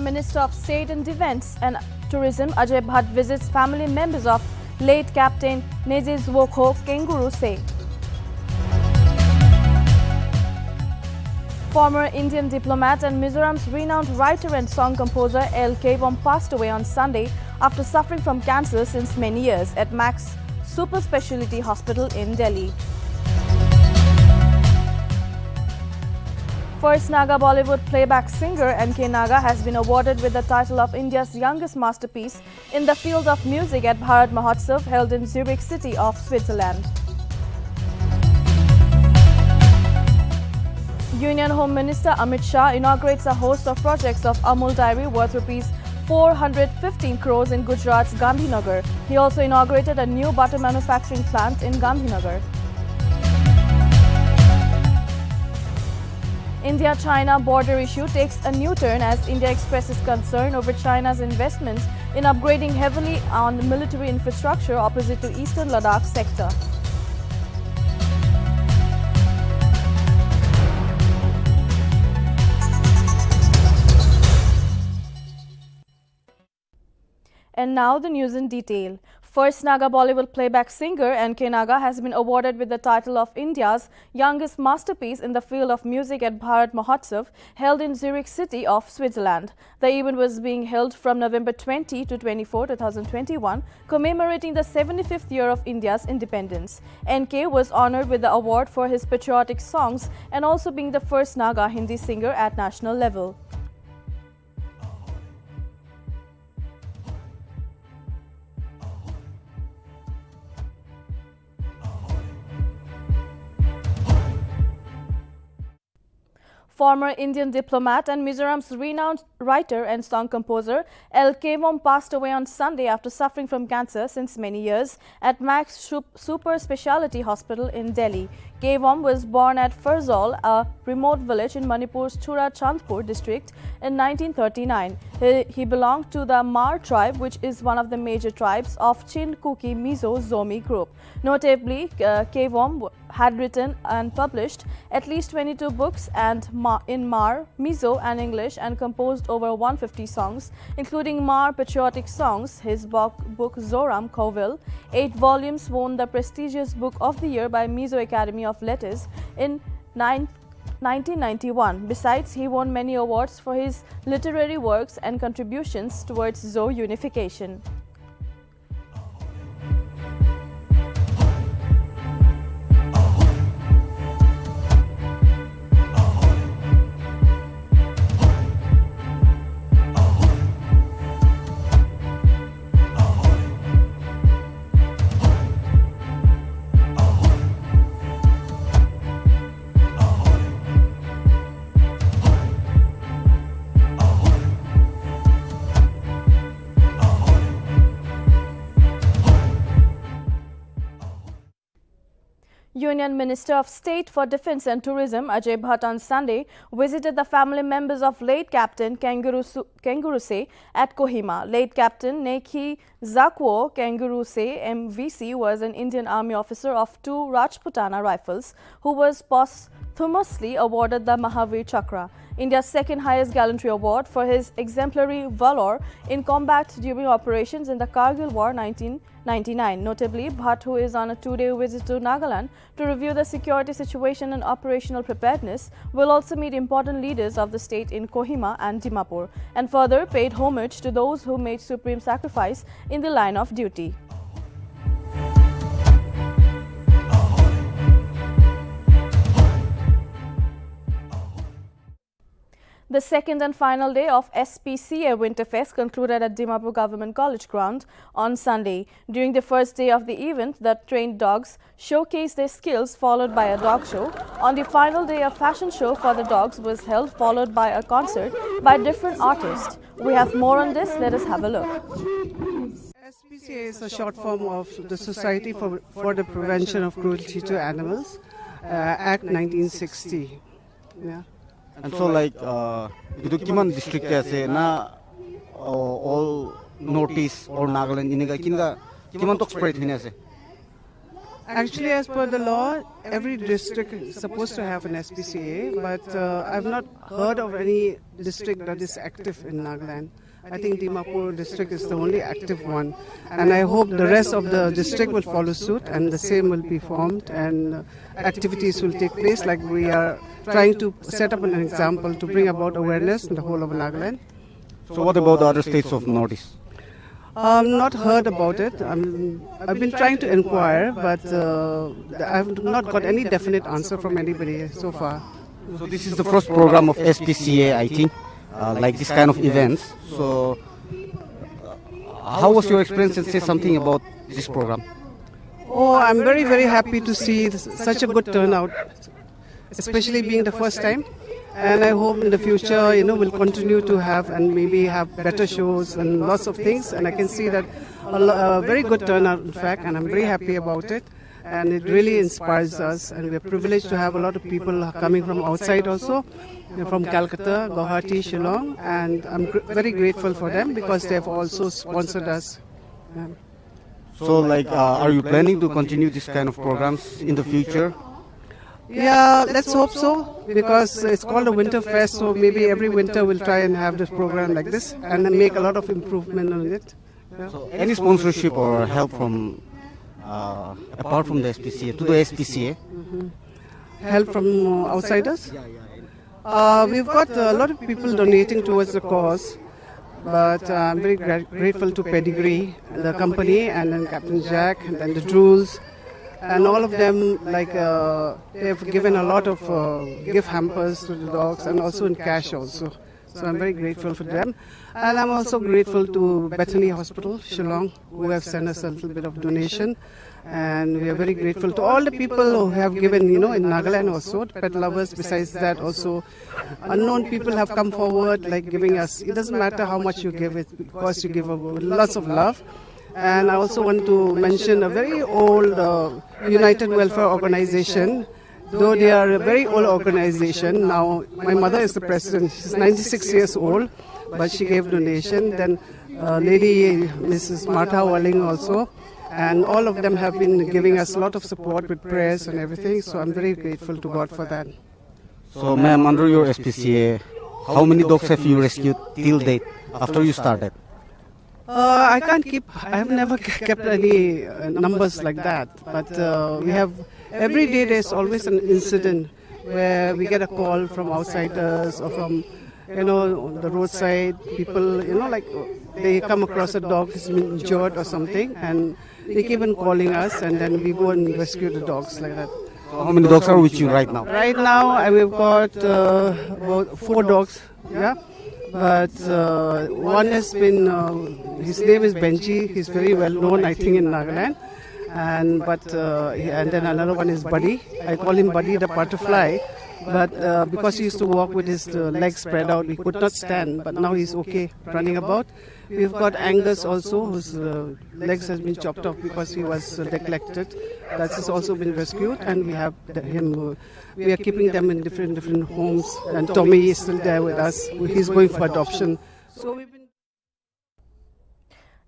Minister of State and Defence and Tourism Ajay Bhatt visits family members of late Captain Nltv Kenguru say. Former Indian diplomat and Mizoram's renowned writer and song composer Nltv passed away on Sunday after suffering from cancer since many years at Max Super Speciality Hospital in Delhi. First Naga Bollywood playback singer N.K. Naga has been awarded with the title of India's youngest masterpiece in the field of music at Bharat Mahotsav held in Zurich city of Switzerland. Union Home Minister Amit Shah inaugurates a host of projects of Amul Dairy worth Rs 415 crores in Gujarat's Gandhinagar. He also inaugurated a new butter manufacturing plant in Gandhinagar. India-China border issue takes a new turn as India expresses concern over China's investments in upgrading heavily on military infrastructure opposite to eastern Ladakh sector. And now the news in detail. First Naga Bollywood playback singer N.K. Naga has been awarded with the title of India's youngest masterpiece in the field of music at Bharat Mahotsav held in Zurich city of Switzerland. The event was being held from November 20 to 24, 2021, commemorating the 75th year of India's independence. N.K. was honored with the award for his patriotic songs and also being the first Naga Hindi singer at national level. Former Indian diplomat and Mizoram's renowned writer and song composer Nltv passed away on Sunday after suffering from cancer since many years at Max Super Speciality Hospital in Delhi. Nltv was born at Farzol, a remote village in Manipur's Chura Chandpur district in 1939. He belonged to the Mar tribe, which is one of the major tribes of Chin Kuki Mizo Zomi group. Notably, Nltv had written and published at least 22 books in Mar, Mizo and English and composed over 150 songs, including Mar patriotic songs. His book Zoram Kovil, 8 volumes, won the prestigious Book of the Year by Mizo Academy of Letters in 1991. Besides, he won many awards for his literary works and contributions towards Zo unification. Union Minister of State for Defence and Tourism Ajay Bhatt on Sunday visited the family members of late Captain Kenguru at Kohima. Late Captain Nekhi Zakwo Kenguru MVC was an Indian Army officer of 2 Rajputana Rifles who was posthumously awarded the Mahavir Chakra, India's second highest gallantry award, for his exemplary valor in combat during operations in the Kargil War 1999. Notably, Bhatt, who is on a 2-day visit to Nagaland to review the security situation and operational preparedness, will also meet important leaders of the state in Kohima and Dimapur, and further paid homage to those who made supreme sacrifice in the line of duty. The second and final day of SPCA Winterfest concluded at Dimapur Government College ground on Sunday. During the first day of the event, the trained dogs showcased their skills, followed by a dog show. On the final day, a fashion show for the dogs was held, followed by a concert by different artists. We have more on this. Let us have a look. SPCA is a short form of the Society for the Prevention of Cruelty to Animals, Act 1960. Yeah. And so, like, Kiman district na all notice or Nagaland iniga kinga kiman tok spread hinase. Actually, as per the law, every district is supposed to have an SPCA, but I've not heard of any district that is active in Nagaland. I think Dimapur district is the only active one, and I hope the rest of the district will follow suit and the same will be formed and activities will take place, like we are trying to set up an example to bring about awareness in the whole of Nagaland. So what about the other states of Northeast? Not heard about it. I've been trying to inquire, but I've not got any definite answer from anybody so far. So this is the first program of SPCA, I think, like this kind of events. So how was your experience, and say something about this program? Oh, I'm very, very happy to see such a good turnout, especially being the first time. And I hope in the future, we'll continue to have and maybe have better shows and lots of things. And I can see that a very good turnout, in fact, and I'm very happy about it. And it really inspires us. And we're privileged to have a lot of people coming from outside also, from Calcutta, Guwahati, Shillong. And I'm very grateful for them because they've also sponsored us. Yeah. So, are you planning to continue this kind of programs in the future? Yeah, let's hope so, because it's called a winter fest, so maybe every winter we'll try and have this program like this and then make a lot of improvement on it. Yeah. So any sponsorship or help from, apart from the SPCA, to the SPCA? Help from outsiders? We've got a lot of people donating towards the cause, but I'm very grateful to Pedigree, the company, and then Captain Jack, and then the Drools. And all of them, they've given a lot of gift hampers to the dogs and also in cash also. So I'm very grateful for them. And I'm also grateful to Bethany Hospital, Shillong, who have sent us a little bit of donation. And we are very grateful to all the people who have given, in Nagaland also, pet lovers. Besides that, also unknown people have come forward, giving us. It doesn't matter how much you give, it because you give lots of love. And I also want to mention a very old United Welfare Organization. Though they are a very old organization, now my mother is the president. She's 96 years old, but she gave donation. Then lady Mrs. Martha Walling also. And all of them have been giving us a lot of support with prayers and everything. So I'm very grateful to God for that. So ma'am, under your SPCA, how many dogs have you rescued till date after you started? I can't keep, I have never kept any numbers like that, but we have, every day there's always an incident where we get a call from outsiders or from, the roadside people, they come across a dog who's been injured or something, and they keep on calling us, and then we go and rescue the dogs like that. So how many dogs are with you right now? Right now, we've got about 4 dogs, yeah. But one has been, his name is Benji. He's very well known, I think, in Nagaland. And then another one is Buddy. I call him Buddy the butterfly. But because he used to walk with his legs spread out, he could not stand. But now he's okay, running about. We've got Angus also, whose legs has been chopped off because he was neglected. That has also been rescued, and we have him. We are keeping them in different homes. And Tommy is still there with us. He's going for adoption. So we've been.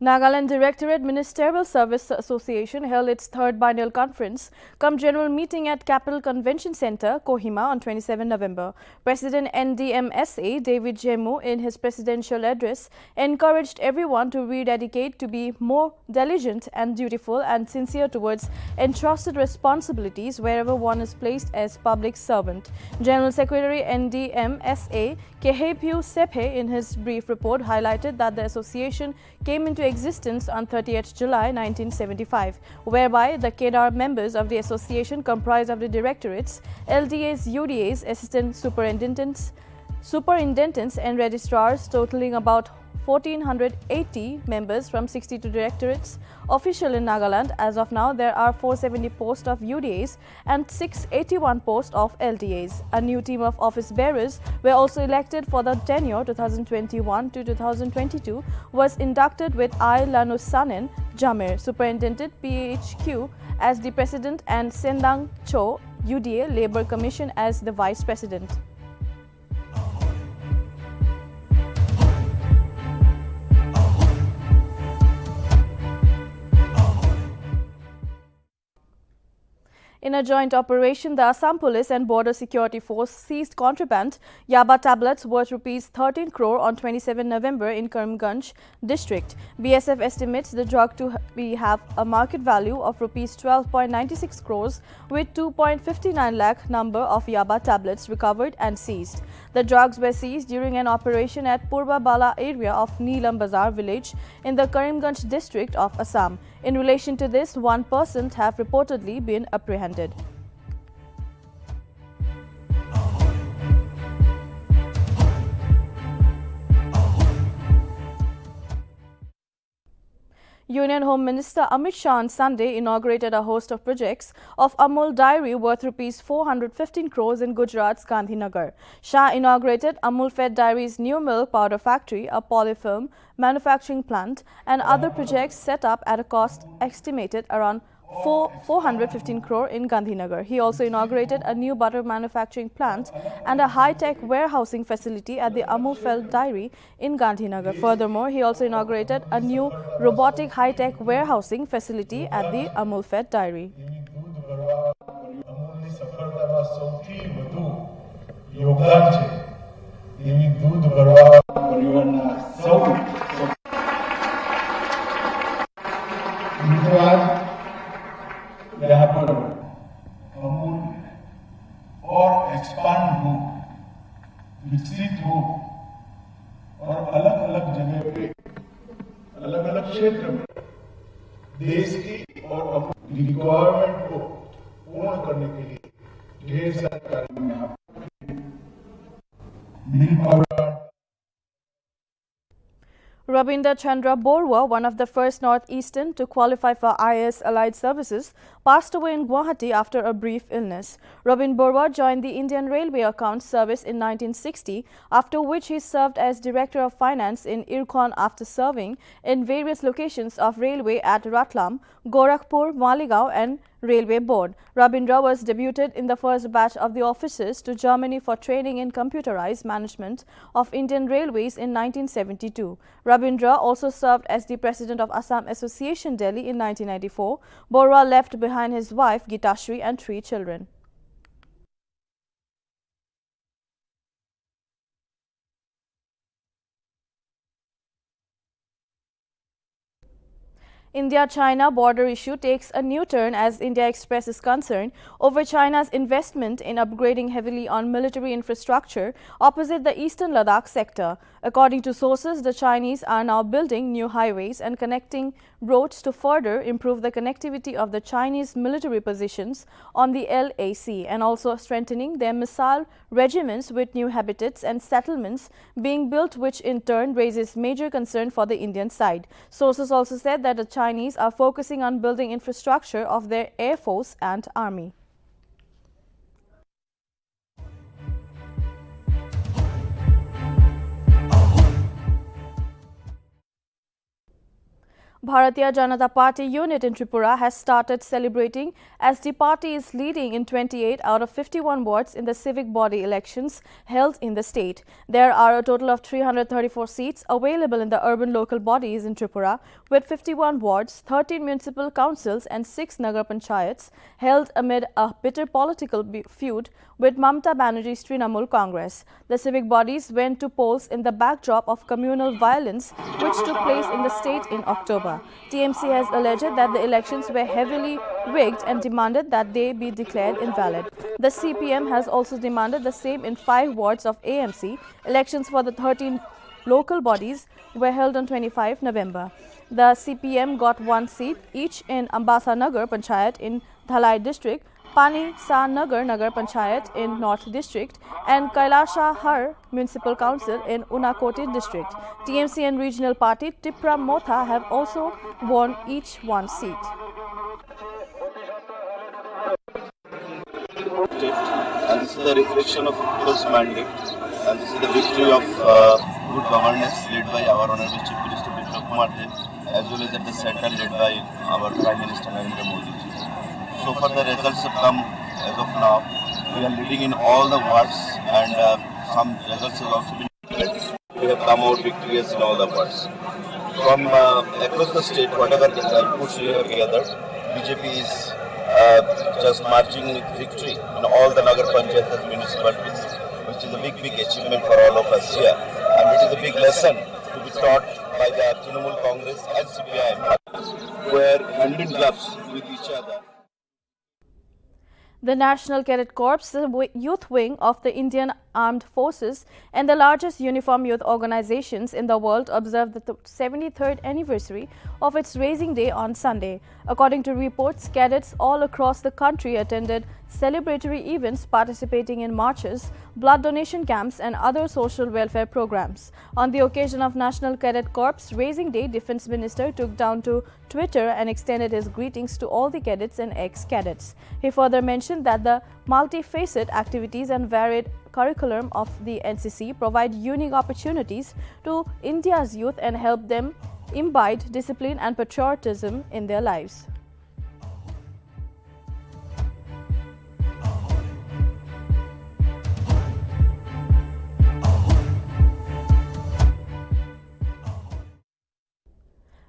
Nagaland Directorate Ministerial Service Association held its third biennial conference cum general meeting at Capital Convention Centre, Kohima on 27 November. President NDMSA David Jemu, in his presidential address, encouraged everyone to rededicate to be more diligent and dutiful and sincere towards entrusted responsibilities wherever one is placed as public servant. General Secretary NDMSA Kehepyu Sephe, in his brief report, highlighted that the association came into existence on 30th July 1975, whereby the Kedar members of the association comprise of the directorates, LDAs, UDAs, assistant superintendents and registrars, totaling about 1,480 members from 62 directorates official in Nagaland. As of now, there are 470 posts of UDAs and 681 posts of LDAs. A new team of office bearers were also elected for the tenure 2021 to 2022, was inducted with I. Lanusanen Jamir, Superintendent PHQ, as the President, and Sendang Cho, UDA Labour Commission, as the Vice President. In a joint operation, the Assam Police and Border Security Force seized contraband Yaba tablets worth rupees 13 crore on 27 November in Karimganj district. BSF estimates the drug to have a market value of rupees 12.96 crores with 2.59 lakh number of Yaba tablets recovered and seized. The drugs were seized during an operation at Purba Bala area of Neelam Bazar village in the Karimganj district of Assam. In relation to this, one person have reportedly been apprehended. Union Home Minister Amit Shah on Sunday inaugurated a host of projects of Amul Dairy worth rupees 415 crores in Gujarat's Gandhinagar. Shah inaugurated Amul Fed Dairy's new milk powder factory, a polyfilm manufacturing plant, and other projects set up at a cost estimated around 415 crore in Gandhinagar. He also inaugurated a new butter manufacturing plant and a high-tech warehousing facility at the Amul Fed Dairy in Gandhinagar. Furthermore, he also inaugurated a new robotic high-tech warehousing facility at the Amul Fed Dairy. यहाँ पर अमूल और expand हो, विकसित हो और अलग अलग जगह पे, अलग अलग क्षेत्र में देश की और अपनी रिक्वायरमेंट को पूर्ण करने के लिए ढेर सारे कार्य यहाँ मिल power. Rabindra Chandra Borwa, one of the first Northeastern to qualify for IAS allied services, passed away in Guwahati after a brief illness. Rabin Borwa joined the Indian Railway Accounts Service in 1960, after which he served as Director of Finance in Irkon after serving in various locations of railway at Ratlam, Gorakhpur, Maligaon and Railway Board. Rabindra was debuted in the first batch of the officers to Germany for training in computerized management of Indian Railways in 1972. Rabindra also served as the President of Assam Association Delhi in 1994. Borwa left behind his wife Gitashri and 3 children. India-China border issue takes a new turn as India expresses concern over China's investment in upgrading heavily on military infrastructure opposite the eastern Ladakh sector. According to sources, the Chinese are now building new highways and connecting roads to further improve the connectivity of the Chinese military positions on the LAC and also strengthening their missile regiments with new habitats and settlements being built, which in turn raises major concern for the Indian side. Sources also said that the Chinese are focusing on building infrastructure of their air force and army. Bharatiya Janata Party unit in Tripura has started celebrating as the party is leading in 28 out of 51 wards in the civic body elections held in the state. There are a total of 334 seats available in the urban local bodies in Tripura, with 51 wards, 13 municipal councils and 6 Nagar Panchayats held amid a bitter political feud with Mamata Banerjee's Trinamool Congress. The civic bodies went to polls in the backdrop of communal violence which took place in the state in October. TMC has alleged that the elections were heavily rigged and demanded that they be declared invalid. The CPM has also demanded the same in 5 wards of AMC. Elections for the 13 local bodies were held on 25 November. The CPM got 1 seat each in Ambasa Nagar Panchayat in Dhalai district, Pani Sa Nagar Nagar Panchayat in North District and Kailasha Har Municipal Council in Unakoti District. TMC and regional party Tripura Motha have also won each 1 seat. And this is the reflection of people's mandate, and this is the victory of good governance led by our Honorable Chief Minister Biplab Kumar Dev, as well as at the center led by our Prime Minister Narendra Modi. So far the results have come as of now. We are leading in all the wards and some results have also been declared. We have come out victorious in all the wards. From across the state, whatever the inputs we have gathered, BJP is just marching with victory in all the Nagar Panchayat municipalities, which is a big, big achievement for all of us here. And it is a big lesson to be taught by the Trinamool Congress and CPI, who are hand in gloves with each other. The National Cadet Corps, the youth wing of the Indian Armed Forces and the largest uniform youth organizations in the world, observed the 73rd anniversary of its raising day on Sunday. According to reports, cadets all across the country attended celebratory events, participating in marches, blood donation camps and other social welfare programs. On the occasion of National Cadet Corps Raising Day, Defence Minister took down to Twitter and extended his greetings to all the cadets and ex-cadets. He further mentioned that the multifaceted activities and varied curriculum of the NCC provide unique opportunities to India's youth and help them imbibe discipline and patriotism in their lives.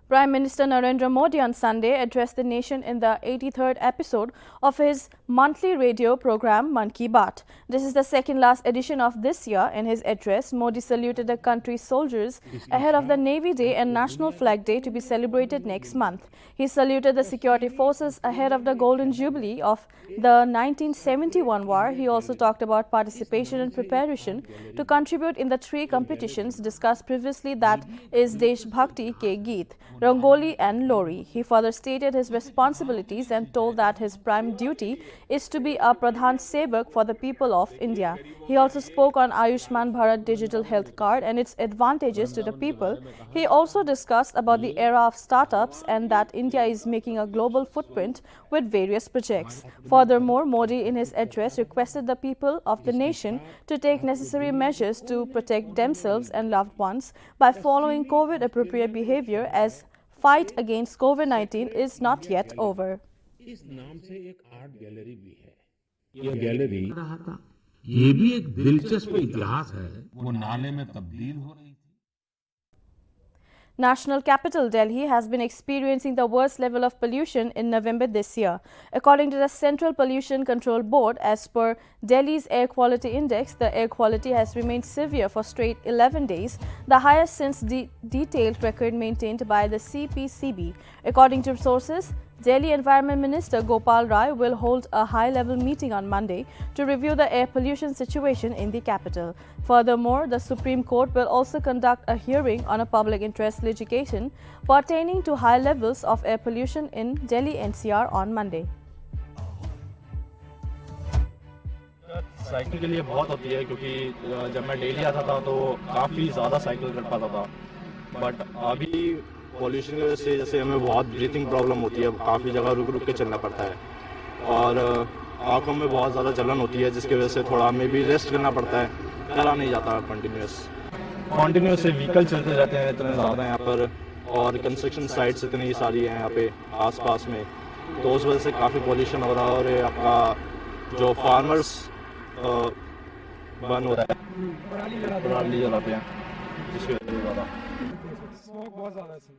Prime Minister Narendra Modi on Sunday addressed the nation in the 83rd episode of his monthly radio program Mann Ki Baat. This is the second last edition of this year. In his address, Modi saluted the country's soldiers ahead of the Navy Day and National Flag Day to be celebrated next month. He saluted the security forces ahead of the Golden Jubilee of the 1971 war. He also talked about participation and preparation to contribute in the three competitions discussed previously, that is Desh Bhakti Ke Geet, Rangoli and Lori. He further stated his responsibilities and told that his prime duty is to be a Pradhan Sevak for the people of India. He also spoke on Ayushman Bharat digital health card and its advantages to the people. He also discussed about the era of startups and that India is making a global footprint with various projects. Furthermore, Modi in his address requested the people of the nation to take necessary measures to protect themselves and loved ones by following COVID-appropriate behavior, as fight against COVID-19 is not yet over. इस नाम से एक art gallery भी है। यह gallery रहा था, ये भी एक दिलचस्प इतिहास है। वो नाले में तब्दील हो रही थी। National capital Delhi has been experiencing the worst level of pollution in November this year. According to the Central Pollution Control Board, as per Delhi's Air Quality Index, the air quality has remained severe for straight 11 days, the highest since the detailed record maintained by the CPCB. According to sources, Delhi Environment Minister Gopal Rai will hold a high-level meeting on Monday to review the air pollution situation in the capital. Furthermore, the Supreme Court will also conduct a hearing on a public interest litigation pertaining to high levels of air pollution in Delhi NCR on Monday. Cycle के लिए बहुत होती है, क्योंकि जब मैं daily आता था तो काफ़ी ज़्यादा साइकिल कर पाता था, बट अभी पॉल्यूशन की वजह से जैसे हमें बहुत ब्रीथिंग प्रॉब्लम होती है, काफ़ी जगह रुक रुक के चलना पड़ता है और आँखों में बहुत ज़्यादा जलन होती है, जिसकी वजह से थोड़ा हमें भी रेस्ट करना पड़ता है, चला नहीं जाता कंटिन्यूस से व्हीकल चलते रहते हैं इतने ज़्यादा यहाँ पर, और कंस्ट्रक्शन साइट्स इतनी सारी हैं यहाँ पे आसपास में, तो उस वजह से काफ़ी पॉल्यूशन हो रहा है और आपका जो फार्मर्स बंद हो रहा है, पराली जलाते हैं, जिसकी वजह से ज़्यादा बहुत ज़्यादा है।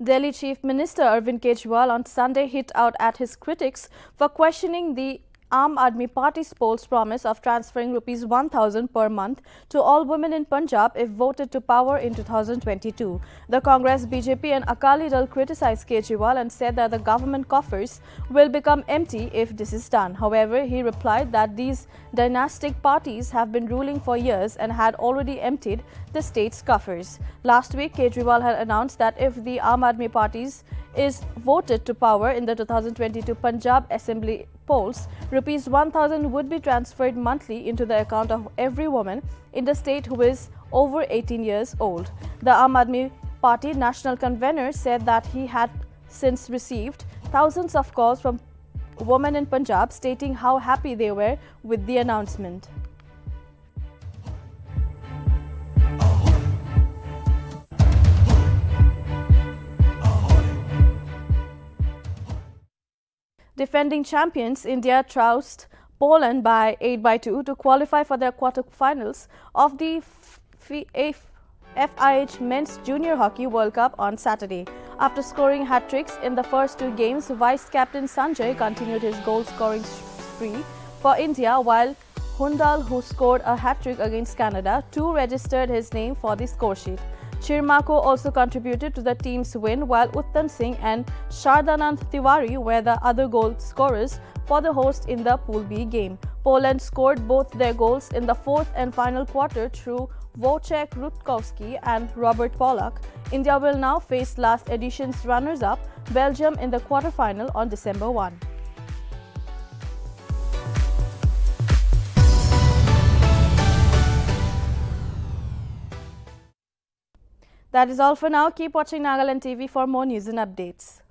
Delhi Chief Minister Arvind Kejriwal on Sunday hit out at his critics for questioning the Aam Aadmi Party's polls promise of transferring Rs 1,000 per month to all women in Punjab if voted to power in 2022. The Congress, BJP and Akali Dal criticized Kejriwal and said that the government coffers will become empty if this is done. However, he replied that these dynastic parties have been ruling for years and had already emptied the state's coffers. Last week, Kejriwal had announced that if the Aam Aadmi Party's is voted to power in the 2022 Punjab Assembly polls, Rs 1,000 would be transferred monthly into the account of every woman in the state who is over 18 years old. The Aam Aadmi Party national convener said that he had since received thousands of calls from women in Punjab stating how happy they were with the announcement. Defending champions India trounced Poland by 8-2 to qualify for their quarterfinals of the FIH Men's Junior Hockey World Cup on Saturday. After scoring hat-tricks in the first two games, Vice-Captain Sanjay continued his goal-scoring spree for India, while Hundal, who scored a hat-trick against Canada, too registered his name for the score sheet. Chirmako also contributed to the team's win, while Uttam Singh and Shardanand Tiwari were the other goal scorers for the host in the Pool B game. Poland scored both their goals in the fourth and final quarter through Wojciech Rutkowski and Robert Polak. India will now face last edition's runners-up, Belgium, in the quarter-final on December 1. That is all for now. Keep watching Nagaland TV for more news and updates.